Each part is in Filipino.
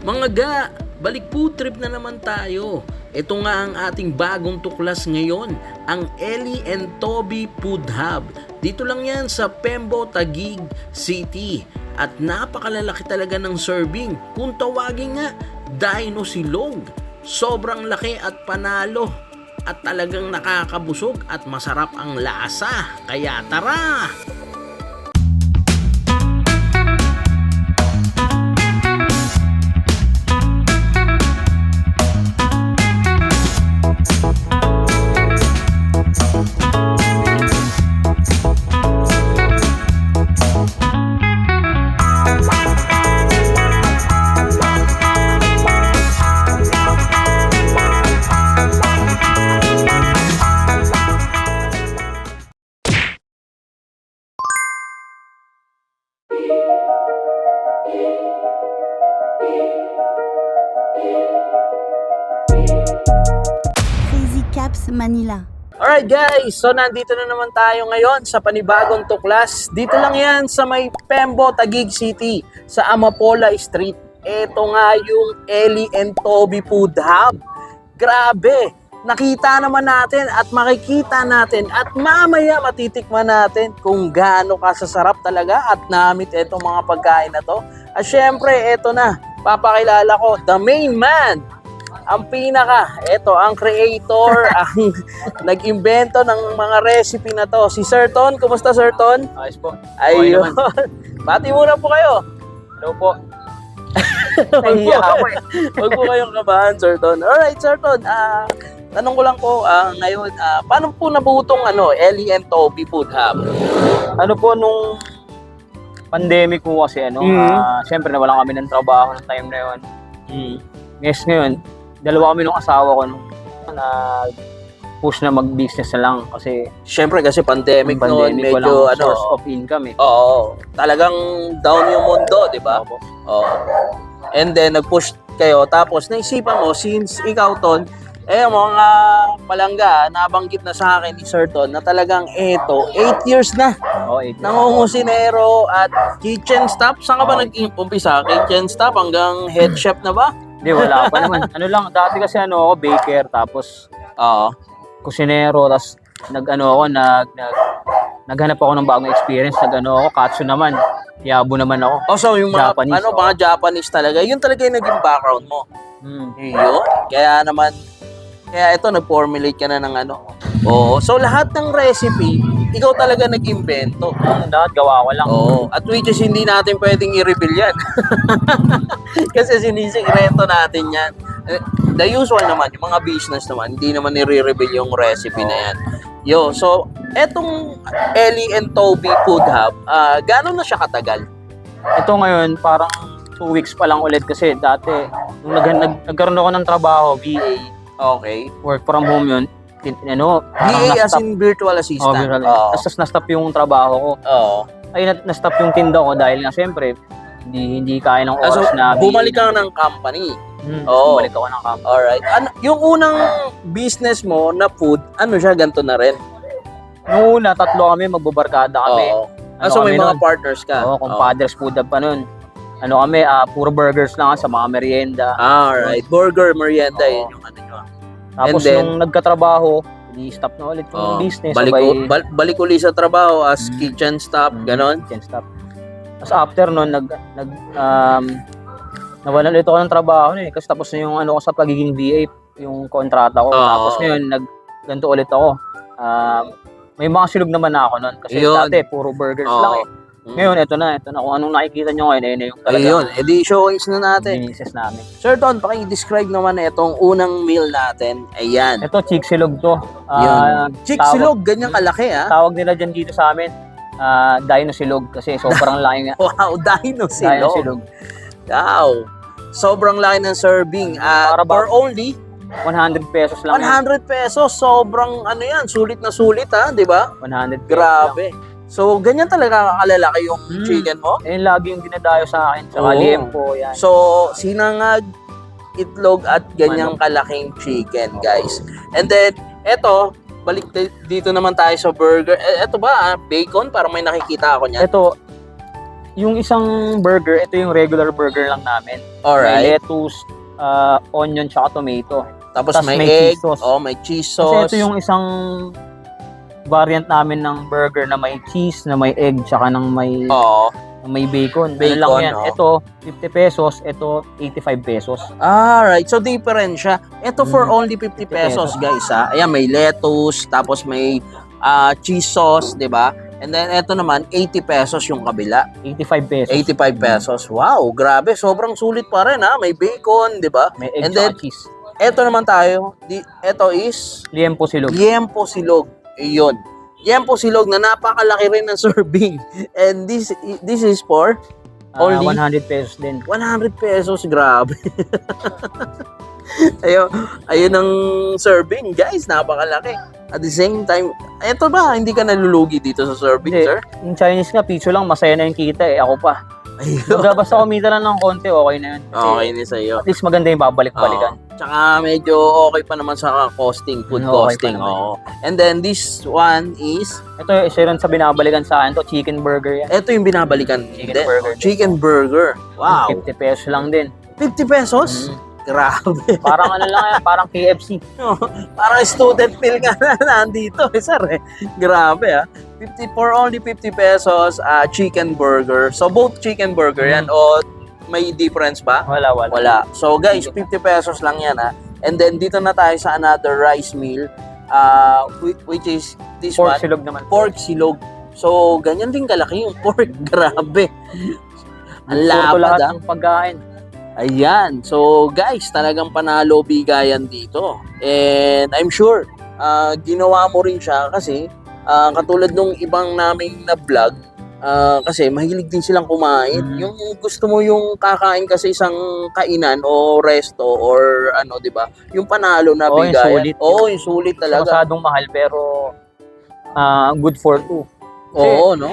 Mga ga, balik food trip na naman tayo. Ito nga ang ating bagong tuklas ngayon, ang Ellie and Toby Food Hub. Dito lang yan sa Pembo, Taguig City. At napakalalaki talaga ng serving. Kung tawagin nga, Dino Silog. Sobrang laki at panalo. At talagang nakakabusog at masarap ang lasa. Kaya tara! Crazy Caps Manila. Alright guys, so nandito na naman tayo ngayon sa panibagong tuklas. Dito lang yan sa may Pembo, Taguig City, sa Amapola Street. Ito nga yung Ellie and Toby Food Hub. Grabe! Nakita naman natin at makikita natin at mamaya matitikman natin kung gaano kasasarap talaga at namit itong mga pagkain na to. At syempre, ito na, papakilala ko, the main man, ang pinaka, ito, ang creator, ang nag-imbento ng mga recipe na to. Si Sir Ton, kumusta Sir Ton? Ayos po. Ayun. Bati muna po kayo. Hello po. Nahiya ako eh. Huwag po kayong kabahan, Sir Ton. Alright, Sir Ton, tanong ko lang po, ngayon, paano po nabutong Ellie and Toby Food Hub? Ano po nung pandemic po kasi syempre nawalan kami ng trabaho ng time na yun. Yes, ngayon, dalawa kami nung asawa ko nung na push na mag-business na lang kasi Siyempre kasi pandemic noon, medyo walang source of income eh. Oo, talagang down yung mundo, di ba? Opo. Oo. And then, nag-push kayo. Tapos, naisipan mo, since ikaw, Ton, mga palangga, nabanggit na sa akin ni Sir Ton na talagang 8 years na. Oo, 8 years. Nangungusinero at kitchen staff. Saan ka ba nag-umpisa? Kitchen staff hanggang head chef na ba? Hindi, wala pa naman. Ano lang, dati kasi ako, baker, tapos Oo. kusinero, tapos naghanap ako ng bagong experience, ako, katsu naman. Yabo naman ako. Oh, so yung mga, Japanese, mga Japanese talaga, yun talaga yung naging background mo. Yun. Kaya ito, nag-formulate ka na ng Oo. So, lahat ng recipe, ikaw talaga nag-invento. Lahat gawa ko lang. Oo. At which is, hindi natin pwedeng i-reveal yan. Kasi sinisikreto natin yan. The usual naman, yung mga business naman, hindi naman i-reveal yung recipe na yan. So, etong Ellie and Toby Food Hub, gano'n na siya katagal? Ito ngayon, parang 2 weeks pa lang ulit kasi dati, nung nagkaroon ako ng trabaho, VA, Okay. work from home yun, VA as in virtual assistant. Tapos na-stop yung trabaho ko. Oo. Ay, na-stop yung tinda ko dahil nga siyempre, hindi kaya ng oras So, na bumalik ka ng company. Oo. Bumalik ako ng company. Alright. Yung unang business mo na food, siya, ganito na rin? Noong una, 3 kami, magbabarkada kami. Oo. So may kami mga nun? partners ka? Oo, compadres food hub pa nun. Kami, puro burgers lang sa mga merienda. Alright. Burger, merienda, Oo. yun yung nyo. Tapos and then, nung nagkatrabaho, di-stop na ulit yung business. Balik uli sa trabaho as kitchen staff, ganon? Can't stop. Tapos after nun, nawalan ulit ako ng trabaho kasi tapos na yung ko sa pagiging VA, yung kontrata ko. Tapos ngayon, ganito ulit ako. May mga silog naman na ako nun kasi dati puro burgers lang eh. Ngayon, ito na. Kung anong nakikita nyo ngayon, ayun yung talaga. Ayun, edi showcase na natin. Business namin. Sir Don, paki-describe naman na itong unang meal natin. Ayan. Ito, chick silog to. Chick silog, ganyan kalaki Tawag nila dyan dito sa amin, dino silog kasi sobrang laki nga. Wow, dino Dino silog. silog. Wow. Sobrang laki ng serving. Para For only 100 pesos lang. 100 pesos. Sobrang sulit na sulit di ba? 100 pesos Grabe. So, ganyan talaga kalalaki yung chicken mo? Ayun lagi yung dinadayo sa akin. Sa liempo, yan. So, sinangag, itlog at ganyang kalaking chicken, guys. And then, eto, balik dito naman tayo sa burger. Eto ba, bacon? Parang may nakikita ako niyan. Ito, Yung isang burger, ito yung regular burger lang namin. May Alright. lettuce, onion, tsaka tomato. Tapos tas may may egg. cheese sauce. Oh, may cheese Kasi sauce. ito yung isang variant namin ng burger na may cheese, na may egg, tsaka ng may Oo. bacon. Bacon, Ano lang yan? oh. Ito, 50 pesos. Ito, 85 pesos. Alright. So, different siya. Ito for Mm. only 50 pesos, guys, ha? Ayan, may lettuce, tapos may cheese sauce, di ba? And then, ito naman, 80 pesos yung kabila. 85 pesos. 85 pesos. Wow, grabe. Sobrang sulit pa rin, ha? May bacon, di ba? May egg And tsaka then, cheese. Ito naman tayo. Ito is Liempo silog. Liempo Silog. Iyon. Liempo Silog na napakalaki rin ng serving. And this is for only 100 pesos din. 100 pesos. Grabe. Ayun ang serving, guys. Napakalaki. At the same time, eto ba, hindi ka nalulugi dito sa serving, Hindi. sir? Yung Chinese nga, piso lang, masaya na yung kita eh. Ako pa. Ayun. Basta kumita lang ng konti, okay na yun. Kasi Okay na sa'yo. at least maganda yung babalik-balikan. Tsaka medyo okay pa naman sa costing, food Okay costing. pa naman. Oo. And then this one is, Ito, isa rin sa binabalikan sa akin to, chicken burger yan. ito yung binabalikan. Chicken Hindi. burger. Chicken burger. Wow. 50 pesos lang din. 50 pesos? Mm. Grabe. Parang ano lang yan, parang KFC. Parang student meal nga na nandito, sir. Grabe, 50 for only 50 pesos, chicken burger. So, both chicken burger yan o may difference ba? Wala. Wala. So, guys, 50 pesos lang yan, And then, dito na tayo sa another rice meal, which is this Pork one. silog naman. Pork silog. So, ganyan din kalaki yung pork. Grabe. Ang Puro lapad, lahat ng pagkain. Ayan. So, guys, talagang panalo bigayan dito. And I'm sure, ginawa mo rin siya kasi katulad nung ibang naming na vlog, kasi mahilig din silang kumain. Yung gusto mo yung kakain kasi isang kainan o resto or ano, 'di ba? Yung panalo na Oo, yung bigayan. sulit. Oo, yung sulit talaga. Masyadong mahal pero good for two. Oo, no?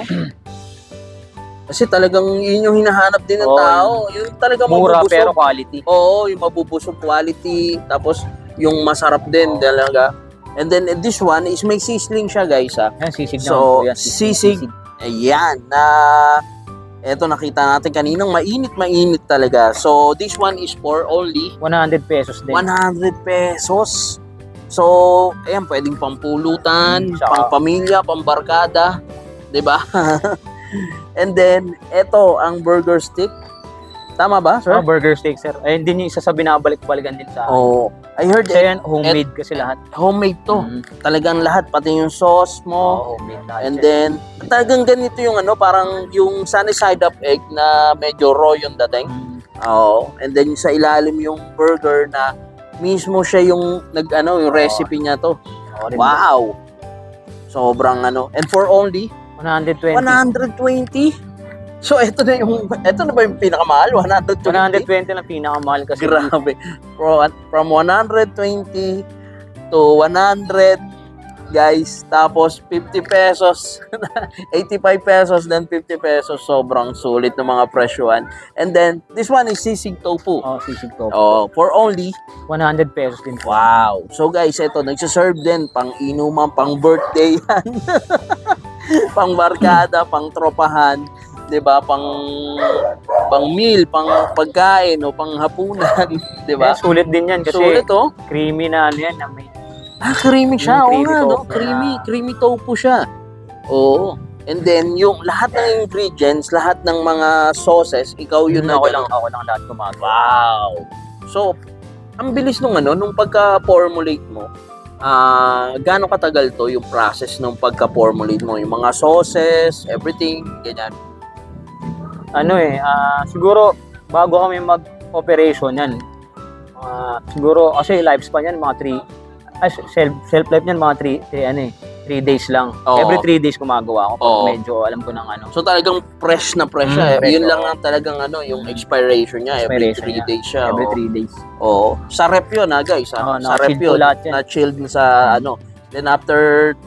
Kasi talagang yun yung hinahanap din ng Oo, tao. Yung talagang Mura mabubusog. pero quality. Oo, yung mabubusog quality. Tapos yung masarap din talaga. And then this one is may sizzling siya, guys, Yan, sisig So, naman po yan. sisig. Ayan, eto nakita natin kaninang mainit talaga. So, this one is for only 100 pesos din. 100 pesos. So, ayan, pwedeng pampulutan, Tsaka- pangpamilya, pambarkada. 'Di ba? And then, eto, ang burger stick. Tama ba, sir? Burger steak, sir. Ayun din yung isa sa binabalik-balikan din sa akin. Oh, I heard Kasi yan, homemade kasi lahat. homemade to. Talagang lahat, pati yung sauce mo. Homemade lahat. And yan. then, talagang ganito yung ano, parang yung sunny side up egg na medyo raw yung dating. Oo. And then sa ilalim yung burger na mismo siya yung yung recipe niya to. Wow. Sobrang ano. And for only 120. 120. So ito na ba yung pinakamahal? 120. 120 lang pinakamahal kasi. Grabe. From 120 to 100, guys. Tapos 50 pesos, 85 pesos, then 50 pesos. Sobrang sulit ng mga presyoan. And then, this one is sisig tofu. Sisig to. For only, 100 pesos din po. wow. So guys, ito, nagsaserve din pang inuman, pang birthday yan. Pang barkada, pang tropahan. 'Di ba? Pang meal, pang pagkain o pang hapunan, 'di ba? Sulit din yan kasi Sulit, oh. creamy na ano yan. Na may, Creamy siya. Oo Creamy nga, no? tofu Creamy tofu siya. Oo. And then, yung lahat ng ingredients, lahat ng mga sauces, ikaw yun na ako lang lahat gumagawa. Wow. So, ang bilis nung pagka-formulate mo, gaano katagal to yung process ng pagka-formulate mo? Yung mga sauces, everything, ganyan. Siguro bago kami mag-operation yan, siguro kasi lifespan yan mga 3 life yan mga 3 days lang. Oo. Every 3 days gumagawa ako. Oo. Medyo alam ko ng ano. So, talagang fresh na fresh siya. Fresh, Yun lang oo. ang talagang yung expiration niya. Every Expiration 3 niya. days siya. Every oo. 3 days. Oo. Sa rep yun, guys. Oo, Sa rep na-chilled po yun. lahat yan. Na-chilled sa Then, after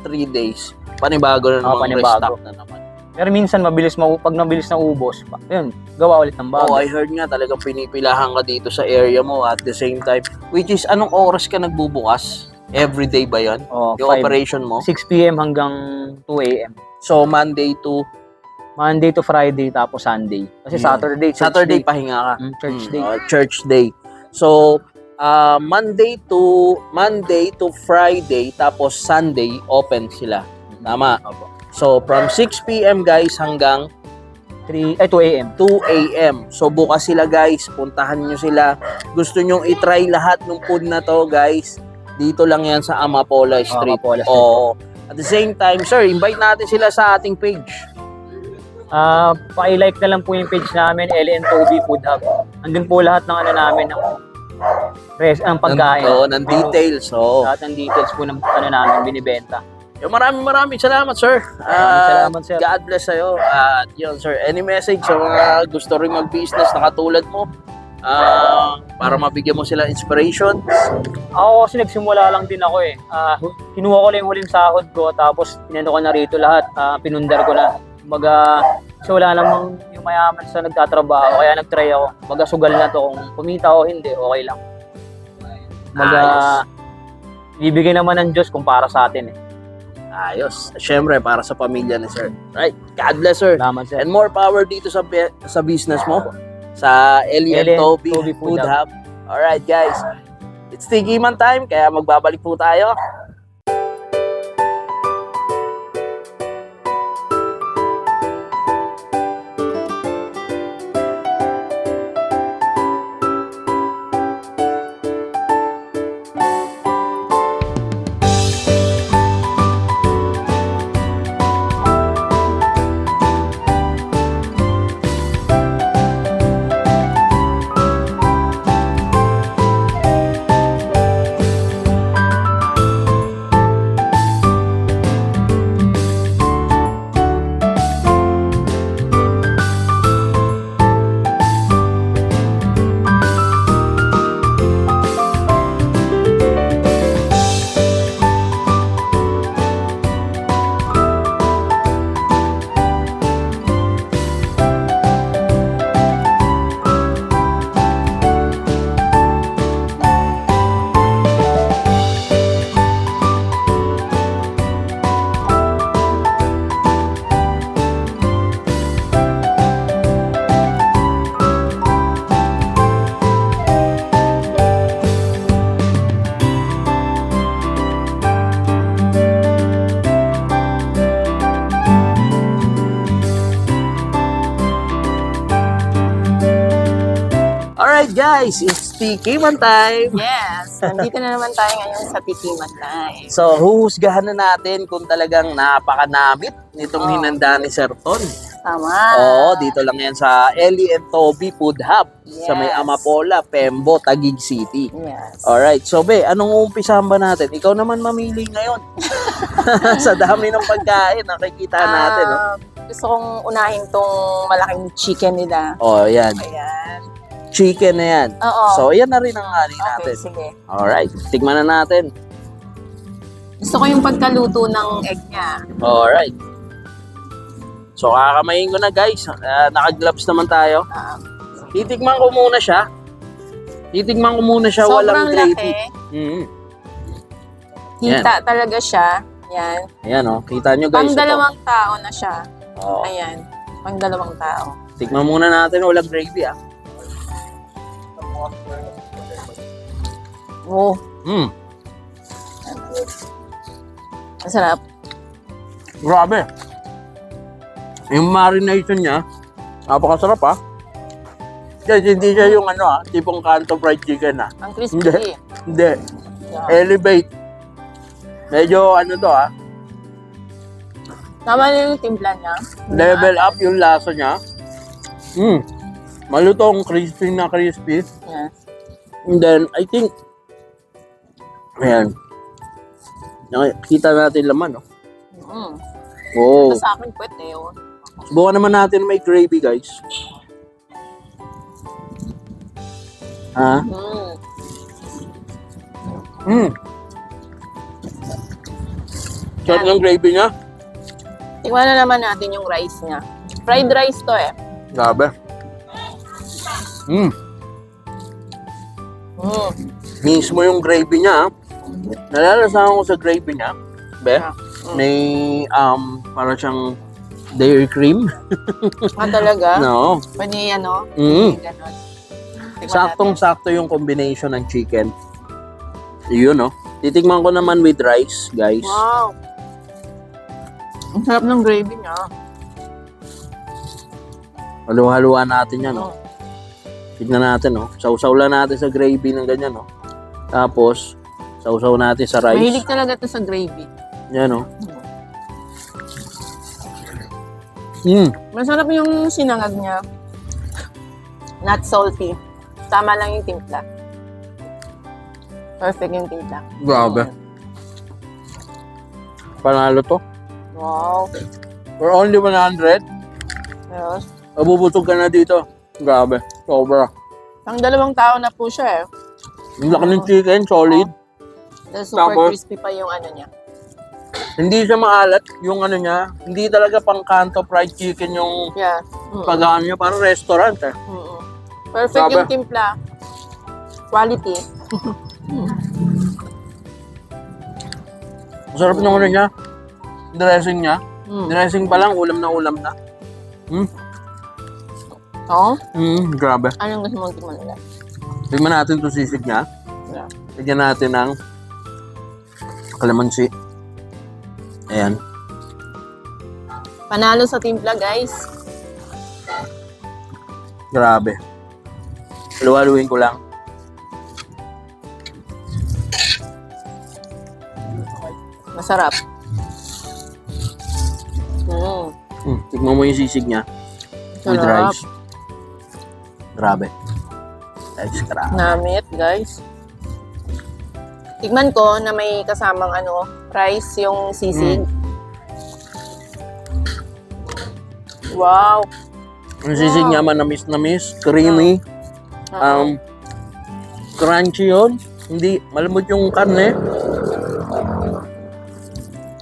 3 days, panibago na namang panibago. restock na naman. Pero minsan pag mabilis na ubos, yun, gawa ulit ng bago. Oh, I heard nga talagang pinipilahan ka dito sa area mo at the same time. Which is, anong oras ka nagbubukas? Everyday ba yun? Yung 5, operation mo? 6 p.m. hanggang 2 a.m. So, Monday to Monday to Friday, tapos Sunday. Kasi Yeah. Saturday, church Saturday day. pahinga ka. Church day. Church day. So, Monday to Friday, tapos Sunday, open sila. Tama. Opo. So, from 6 p.m. guys hanggang 2 a.m. 2 a.m. So, bukas sila guys. Puntahan nyo sila. Gusto nyong itry lahat ng food na to guys. Dito lang yan sa Amapola Street. Amapola Street. Oo. At the same time, sir, invite natin sila sa ating page. Pa-like na lang po yung page namin, Eli and Toby Food Hub. Andun po lahat ng namin, ang pagkain. Oo, ng details. Oo. Lahat ng details po ng namin binibenta. Maraming salamat, sir. Salamat, sir. God bless sa'yo. At yun, sir, any message sa mga gusto rin mag-business na katulad mo? Para mabigyan mo sila inspiration? Ako kasi nagsimula lang din ako eh. Kinuha ko lang yung huling sahod ko, tapos pinano ko na rito lahat. Pinundar ko na. Kasi wala namang yung mayaman sa nagtatrabaho, kaya nagtry ako. Sugal na to, kung kumita o hindi, okay lang. Bibigay naman ng Diyos kung para sa atin eh. Ayos. Siyempre, para sa pamilya ni sir. Right? God bless, sir. Salamat, sir. And more power dito sa business mo. Sa Eli and Toby Food Hub. Alright, guys. It's Tikiman time, kaya magbabalik po tayo. Alright guys, it's Tikiman time. Yes, nandito na naman tayo ngayon sa Tikiman Time. So, huhusgahan na natin kung talagang napakanamit nitong hinanda ni Sir Ton. Tama. Oo, dito lang yan sa Eli and Toby Food Hub sa may Yes. Amapola, Pembo, Taguig City. Yes. Alright, so be, anong uumpisahan ba natin? Ikaw naman mamili ngayon. Sa dami ng pagkain, nakikita natin. No? Gusto kong unahin tong malaking chicken nila. Oh, yan. Ayan. Chicken na yan. Oo. So, yan na rin ang ani Okay, natin. sige. Alright, tikman na natin. Gusto ko yung pagkaluto ng egg niya. Alright. So, kakamayin ko na guys. Naka-gloves naman tayo. Titikman ko muna siya. Walang Sobrang gravy. laki. Mm. Kita talaga siya. Yan. Ayan o, kita nyo guys. Pang ito. dalawang tao na siya. Oo. Ayan. Pang dalawang tao. Tikman muna natin, walang gravy ah. Oh, Mm. masarap. Grabe. Yung marination niya, napakasarap ah. Kasi hindi siya yung tipong kanto fried chicken ah. Ang crispy. Hindi. Yeah. Elevate. Medyo to ah. Tama na yung timpla niya. Level up yung lasa niya. Malutong, crispy na crispy. Yeah. And then, I think, ayan. Nakita natin laman, no? Mm. Oh. Sa akin, pwede yun. Subukan naman natin may gravy, guys. Ha? Sarap ng gravy niya. Tingnan na naman natin yung rice niya. Fried rice to eh. Grabe. Mismo yung gravy niya. Nalalasahan ko sa gravy niya. Be? May, para siyang Dairy cream. Talaga? No. Pwede ano? Mm. Ganon. Tingnan Saktong-sakto yung combination ng chicken. Yun, no? Titikman ko naman with rice, guys. natin. Wow. Ang sarap ng gravy niya. Halu-haluan natin yan, no? Tignan natin, no? Sausaw lang natin sa gravy ng ganyan, no? Tapos, sausaw natin sa rice. Mahilig talaga to sa gravy. Yan, no? Mm. Masarap yung sinangag niya. Not salty. Tama lang yung timpla. Perfect yung timpla. Grabe. Panalo to. Wow. For only 100, Yes. mabubusog ka na dito. Grabe. Sobra. Pang 2 tao na po siya eh. Ang laki ng chicken, solid. Tapos super Tapos, crispy pa yung ano niya. Hindi siya maalat yung ano niya. Hindi talaga pang kanto fried chicken yung Yeah. pagkaan niya. Parang restaurant eh. Perfect Grabe. yung timpla. Quality. Masarap ng ano niya. Dressing niya. Mm. Dressing pa lang, ulam na ulam na. Oo? Grabe. Anong gusto mong tikman ulit? Tignan natin itong sisig niya. Yeah. Tignan natin ng kalamansi. Ayan. Panalo sa timpla, guys. Grabe. Halu-haluin ko lang. Masarap. Tignan mo yung sisig niya. With Sarap. rice. Grabe. Rice, grabe. Namit, guys. Tikman ko na may kasamang ano, rice yung sisig. Wow. Yung sisig niya manamis-namis, creamy, crunchy yun. Hindi, malambot yung karne.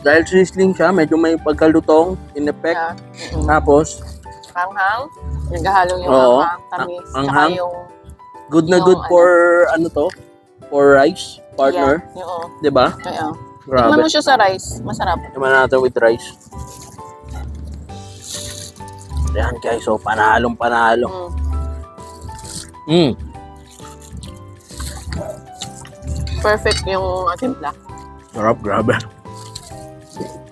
Dahil sizzling siya, medyo may pagkalutong, in effect. Yeah. Tapos, Hanghang. Naghahalo yung Oo. hanghang, tamis. Tsaka Hanghang. yung... good na Yung good for, ano to, for rice, partner. Yeah, yung... Diba? Tikman Grabe. mo siya sa rice. Masarap. Tikman natin with rice. Ayan guys, so panalong panalo. Perfect yung timpla. Sarap, grabe.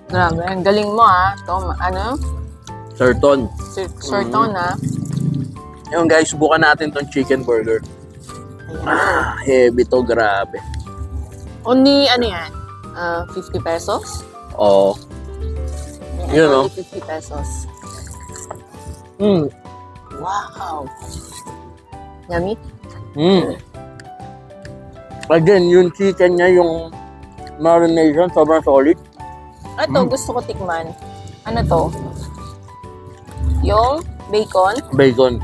Grabe. Ang galing mo ah. Ito, ano? Sirton. Sirton ah. Yung guys, subukan natin tong chicken burger. Heavy to, grabe. Only, ano yan? 50 pesos? Oo. Yun, Only 50 pesos. Wow. Yummy? Again, yung chicken niya, yung marination, sobrang solid. Ito, gusto ko tikman. Ano to? Yung bacon. Bacon.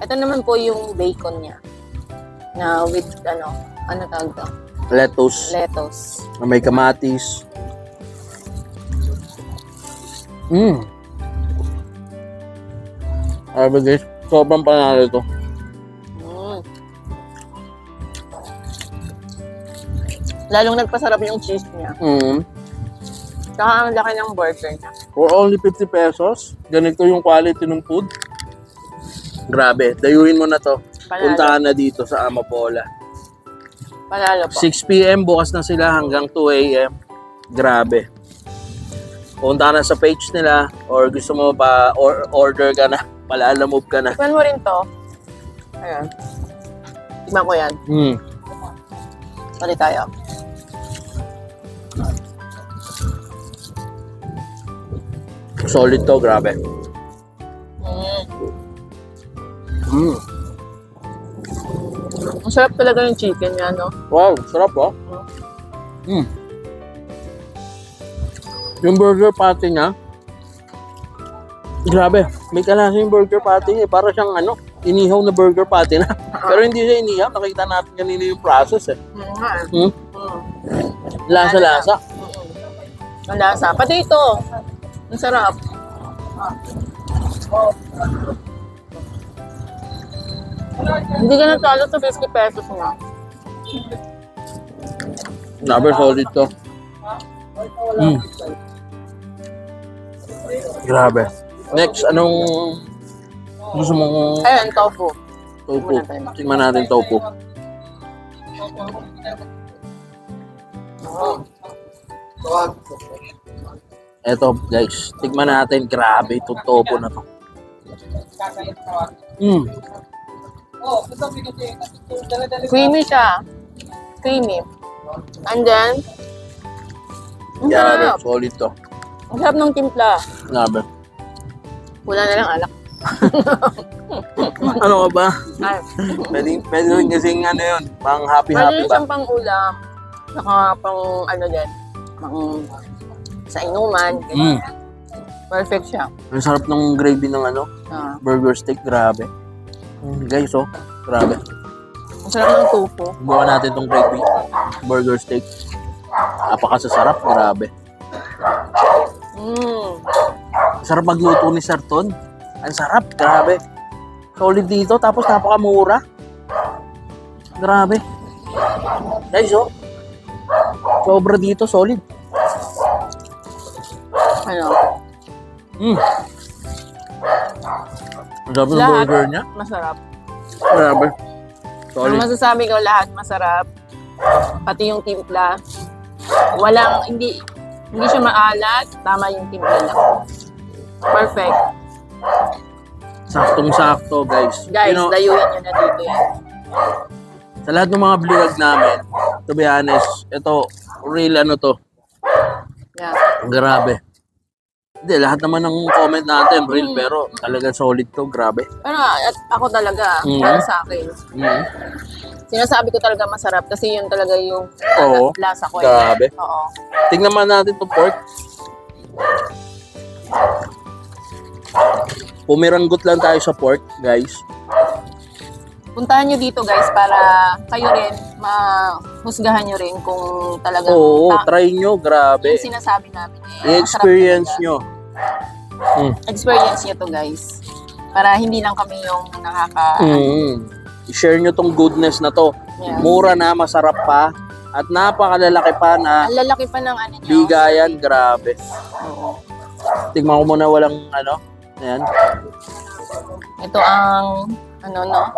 Ito naman po yung bacon niya. Na with, ano tawag to? Lettuce. Lettuce. Na may kamatis. Sabi guys, sobrang panalo to. Lalong nagpasarap yung cheese niya. Saka ang laki ng burger niya. For only 50 pesos, ganito yung quality ng food. Grabe, dayuhin mo na to. Panalo. Puntahan na dito sa Amapola. Panalo po. 6 p.m. bukas na sila hanggang 2 a.m. Grabe. Punta ka na sa page nila or gusto mo pa order ka na, pala-move ka na. Tikman mo rin to. Ayan. Tikman ko yan. Sorry tayo. Solid to, grabe. Ang sarap talaga yung chicken niya, no? Wow, sarap oh. Yung burger patty niya, grabe. May kalasa yung burger patty niya. Para siyang inihaw na burger patty na. Pero hindi siya inihaw. Nakita natin kanina yung process eh. Lasa-lasa. Ang lasa. Pati ito. Ang sarap. Hindi ka natalo sa 50 pesos na. Grabe, solid to. Grabe. Next, anong gusto mong Ayan, tofu. tofu? Tingnan natin tofu. Eto guys, tignan natin. Grabe itong tofu na to. Creamy siya. Creamy. And then, ang Grabe, sarap. solid to. Ang sarap ng timpla. Grabe. Wala na lang alak. Ano ka ba? Ay, Pwede rin kasing ano yun, pang pwede happy-happy ba? siyang pang ulam. Saka pang ano din. Pang sa inuman. Perfect siya. Ang sarap ng gravy ng ano, Ah. burger steak, grabe. Guys, oh, grabe. Ang sarap ng tofu. Buka natin tong gravy, burger steak. Napakasasarap, grabe. Ang sarap magluto ni Sir Ton. Ang sarap, grabe. Solid dito, tapos napakamura. Grabe. Guys, oh. Sobra dito, solid. Ano? Ang sarap ng Lahat. burger niya. Masarap. Grabe. Ang Solid. masasabi ko lahat masarap. Pati yung timpla. Walang, hindi siya maalat. Tama yung timpla lang. Perfect. Saktong-sakto, guys. Guys, You know, layuin nyo na dito yan. sa lahat ng mga vlog namin, to be honest, ito, real ano to. Yeah. Grabe. Hindi, lahat naman ng comment natin, real, pero talaga solid to, grabe. Pero at ako talaga, para sa akin, sinasabi ko talaga masarap kasi yun talaga yung Oo. lasa ko. Grabe. Oo. Tingnan man natin to pork. Pumiranggot lang tayo sa pork, guys. Puntahan nyo dito guys para kayo rin mahusgahan nyo rin kung talagang Oo, try nyo, grabe. yung sinasabi namin I-experience masarap nyo. talaga. Experience nyo to guys. Para hindi lang kami yung I-share nyo tong goodness na to. Yeah. Mura na, masarap pa, at napakalalaki pa na Ang lalaki pa ng ano nyo. bigayan, grabe. Oo. Tingnan ko muna walang ano. Ayan. Ito ang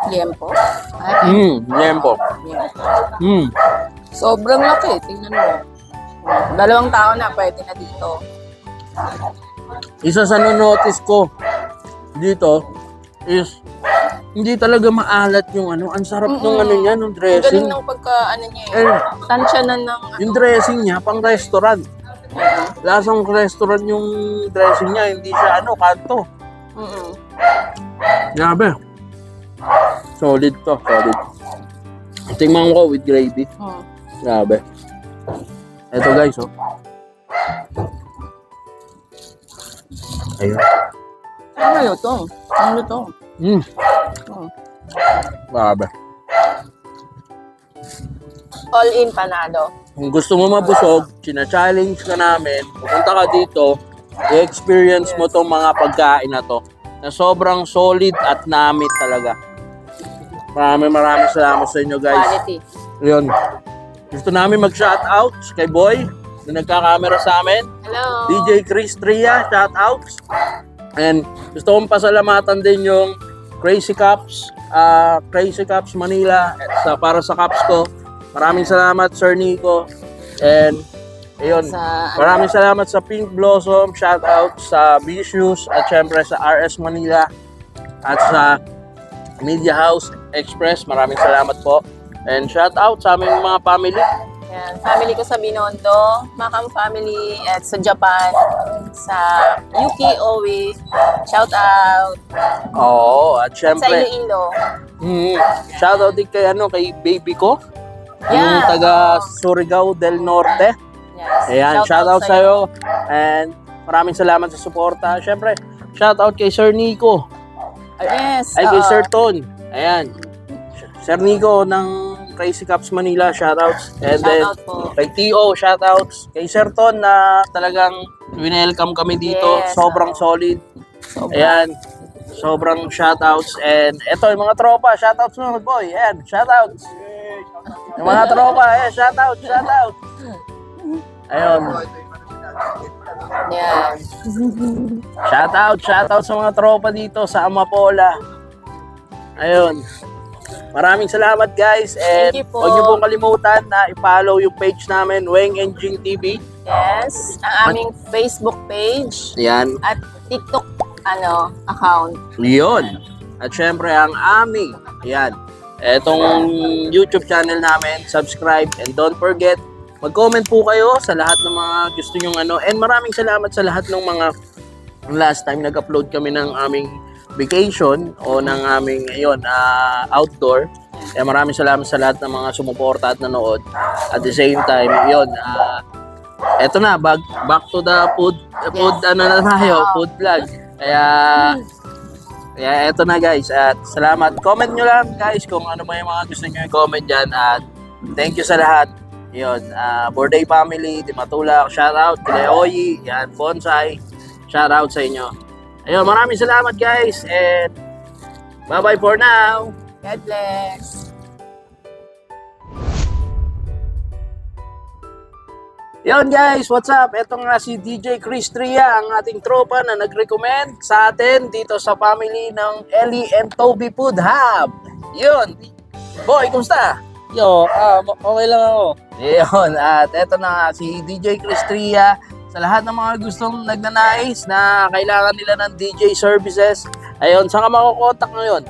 liempo. Ay, Lempo. liempo. Sobrang laki. Tingnan mo. 2 tao na pwede na dito. Isa sa notice ko dito is hindi talaga maalat yung ano. Ang sarap ng ano niya, ng Ang galing dressing. ng pagka niya Eh, tansya na ng yung dressing niya, pang restaurant. Lasang restaurant yung dressing niya, hindi siya ano, kanto. Grabe. Solid to, solid. Tingnan ko with gravy. Grabe. Ito guys, oh. Ayun. Ano to? Ano to? Grabe. All in panado. Kung gusto mo mabusog, china-challenge ka namin, pupunta ka dito, i-experience mo tong mga pagkain na to, na sobrang solid at namit talaga. Maraming salamat sa inyo guys. Quality. Yun. Gusto namin mag-shoutouts kay Boy na nagkakamera sa amin. Hello. DJ Chris Tria, shoutouts. And gusto kong pasalamatan din yung Crazy Cups Manila para sa cups ko. Maraming salamat Sir Nico. And ayun, maraming salamat sa Pink Blossom, shoutout sa Vicious at syempre sa RS Manila at sa Media House Express. Maraming salamat po. And shoutout sa aming mga family. Yan, family ko sa Binondo, Makam family at sa Japan, sa UK Owi. Shout out. Oo, at Sa syempre, Iloilo. shoutout din kay baby ko. Yung Yeah. taga Surigao del Norte. Yes. Ayan, shoutout sa'yo. And maraming salamat sa suporta. Syempre, shoutout kay Sir Nico. Yes. Ay, kay Sir Ton. Ayan. Sir Nico ng Crazy Cups Manila, shoutouts. And then, Shoutout po. kay T.O., shoutouts. Kay Sir Ton na talagang welcome kami dito. Yes, Sobrang solid. Ayan. Sobrang shoutouts. And eto, yung mga tropa, shoutouts mo, boy. Ayan, shoutouts. Yung mga tropa, shoutout. Ayun. Yan. Shoutout sa mga tropa dito sa Amapola. Ayun. Maraming salamat guys, and Thank you po. huwag niyo pong kalimutan na i-follow yung page namin, Weng Engine TV. Yes. Ang aming Facebook page Yan. at TikTok account. Yun. At syempre ang aming, yan, etong YouTube channel namin, subscribe, and don't forget, mag-comment po kayo sa lahat ng mga gusto nyong and maraming salamat sa lahat ng mga last time nag-upload kami ng aming vacation o ng aming outdoor. Kaya maraming salamat sa lahat ng mga sumuporta at nanood. At the same time, eto na, back to the food na tayo, food vlog. Kaya eto na guys, at salamat. Comment nyo lang guys kung ano ba yung mga gusto nyo i-comment dyan, at thank you sa lahat. Yun, Borday family, Timatulak, shoutout, kila Oyi, yan, Bonsai, shoutout sa inyo. Ayun, maraming salamat guys, and bye-bye for now. God bless. Yun guys, what's up? Ito nga si DJ Chris Tria, ang ating tropa na nag-recommend sa atin dito sa family ng Ellie and Toby Food Hub. Yun. Boy, kumusta? Yo, okay lang ako. Yun, at eto na nga si DJ Chris Tria. Sa lahat ng mga gustong nagnanais na kailangan nila ng DJ services, ayun, saan ka makukontak ngayon?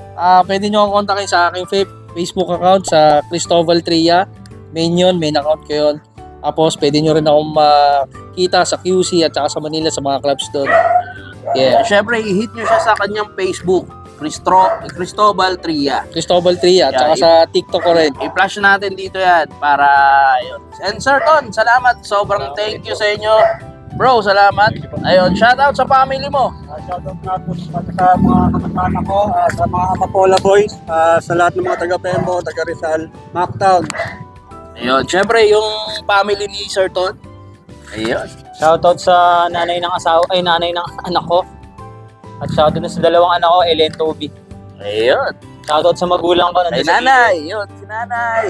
Pwede nyo akong kontakin sa aking Facebook account sa Cristobal Tria. Main account ko yun. Tapos pwede nyo rin akong makita sa QC at saka sa Manila sa mga clubs doon. Yeah. Siyempre, i-hit nyo siya sa kanyang Facebook, Cristobal Tria. Cristobal Tria at saka Yeah, sa TikTok ko rin. I-flash natin dito yan para yun. And Sir Ton, salamat. Sobrang thank you sa inyo. Bro, salamat. Ayun, shoutout sa family mo. Shoutout nga po sa mga kamag-anak ko, sa mga Amapola boys, sa lahat ng mga taga Pembo, taga Rizal, Mactown. Ayun, syempre yung family ni Sir Ton. Ayun. Shoutout sa nanay ng anak ko. At shoutout na sa dalawang anak ko, Ellie and Toby. Ayun. Shoutout sa magulang ko. Ay, nandun sa nanay. Yun, si nanay.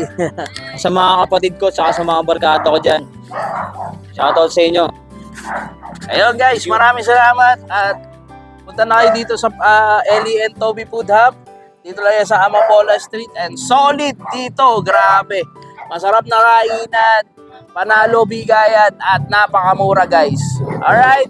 Sa mga kapatid ko, saka sa mga barkada ko dyan. Shoutout sa inyo. Ayun guys, maraming salamat. At punta na kayo dito sa Ellie and Toby Food Hub. Dito lang yan sa Amapola Street. And solid dito, grabe. Masarap na kainan, panalo bigayan, at napakamura guys. Alright?